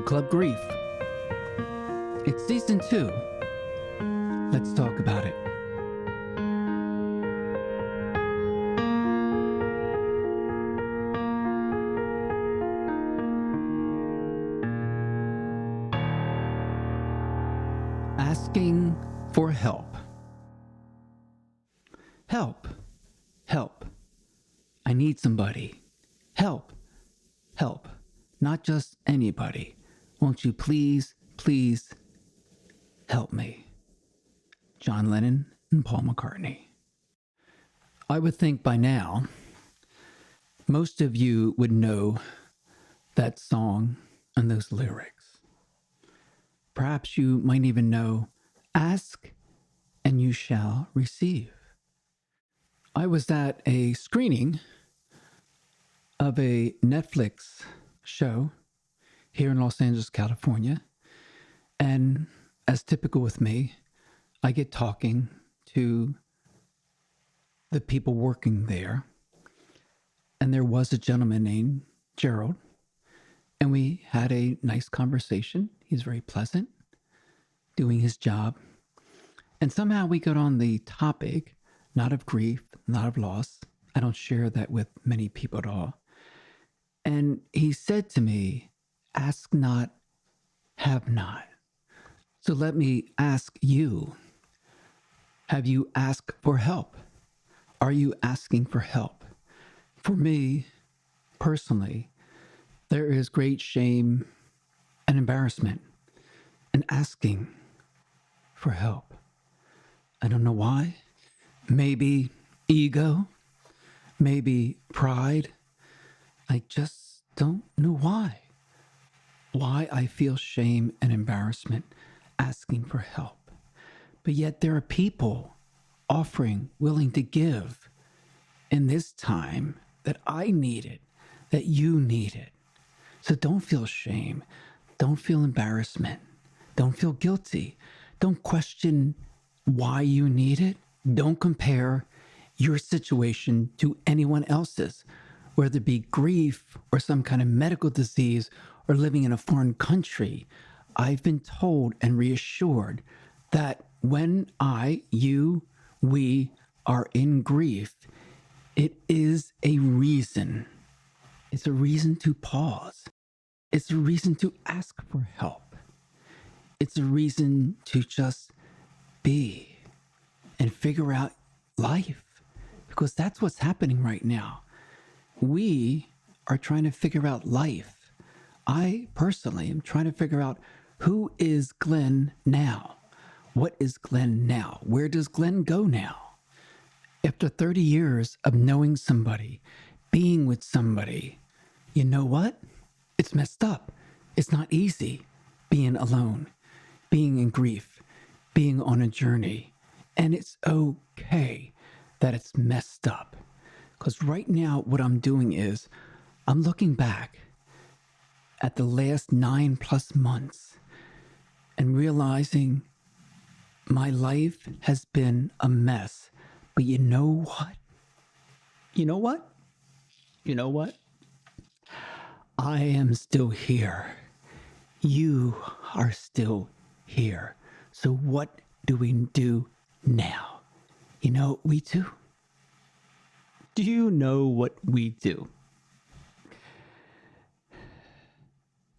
Club Grief. It's season 2. Let's talk about it. Asking for help. Help. Help. I need somebody. Help. Help. Not just anybody. Won't you please help me? John Lennon and Paul McCartney. I would think by now, most of you would know that song and those lyrics. Perhaps you might even know, ask and you shall receive. I was at a screening of a Netflix show here in Los Angeles, California. And as typical with me, I get talking to the people working there. And there was a gentleman named Gerald. And we had a nice conversation. He's very pleasant, doing his job. And somehow we got on the topic, not of grief, not of loss. I don't share that with many people at all. And he said to me, ask not, have not. So let me ask you, have you asked for help? Are you asking for help? For me, personally, there is great shame and embarrassment in asking for help. I don't know why. Maybe ego, maybe pride. I just don't know why. Why I feel shame and embarrassment asking for help. But yet there are people offering, willing to give in this time that I needed, that you needed. So don't feel shame. Don't feel embarrassment. Don't feel guilty. Don't question why you need it. Don't compare your situation to anyone else's, whether it be grief or some kind of medical disease or living in a foreign country. I've been told and reassured that when we are in grief, it is a reason. It's a reason to pause. It's a reason to ask for help. It's a reason to just be and figure out life, because that's what's happening right now. We are trying to figure out life. I personally am trying to figure out, who is Glenn now? What is Glenn now? Where does Glenn go now? After 30 years of knowing somebody, being with somebody, you know what? It's messed up. It's not easy being alone, being in grief, being on a journey. And it's okay that it's messed up. Because right now, what I'm doing is I'm looking back at the last 9+ months and realizing my life has been a mess. But you know what? You know what? You know what? I am still here. You are still here. So what do we do now? You know what we do? Do you know what we do?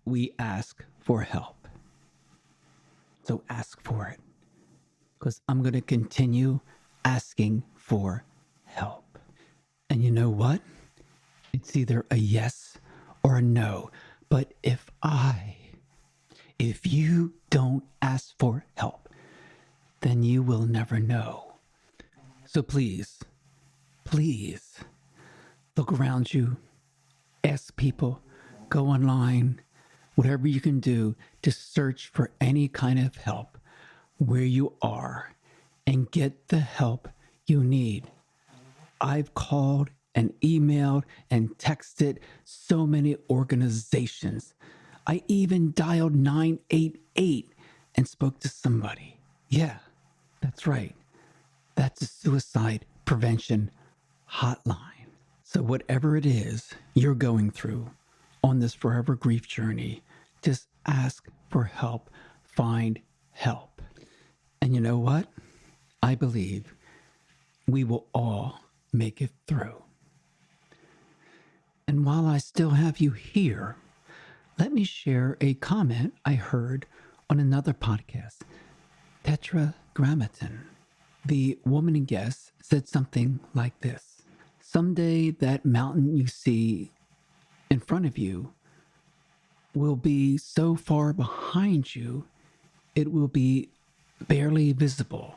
We ask for help. So ask for it, because I'm going to continue asking for help. And you know what? It's either a yes or a no. But if you don't ask for help, then you will never know. So please look around you, ask people, go online, whatever you can do to search for any kind of help where you are and get the help you need. I've called and emailed and texted so many organizations. I even dialed 988 and spoke to somebody. Yeah, that's right. That's a suicide prevention hotline. So whatever it is you're going through on this forever grief journey, Just ask for help. Find help. And you know what? I believe we will all make it through. And while I still have you here, let me share a comment I heard on another podcast. Tetragrammaton, the woman guest, said something like this: someday that mountain you see in front of you will be so far behind you, it will be barely visible.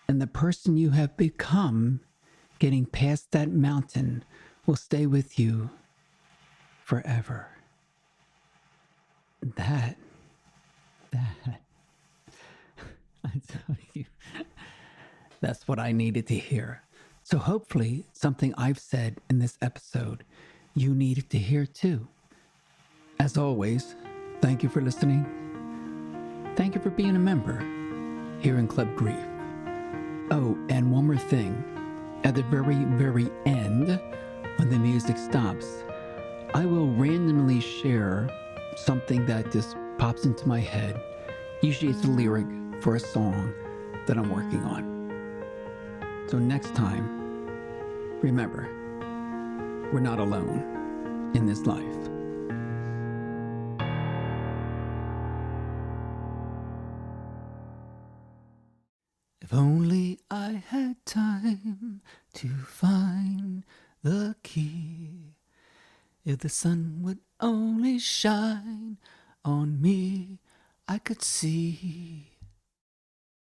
And the person you have become getting past that mountain will stay with you forever. That, I tell you, that's what I needed to hear. So hopefully, something I've said in this episode, you needed to hear too. As always, thank you for listening. Thank you for being a member here in Club Grief. Oh, and one more thing. At the very, very end, when the music stops, I will randomly share something that just pops into my head. Usually it's a lyric for a song that I'm working on. So next time, remember, we're not alone in this life. If only I had time to find the key. If the sun would only shine on me, I could see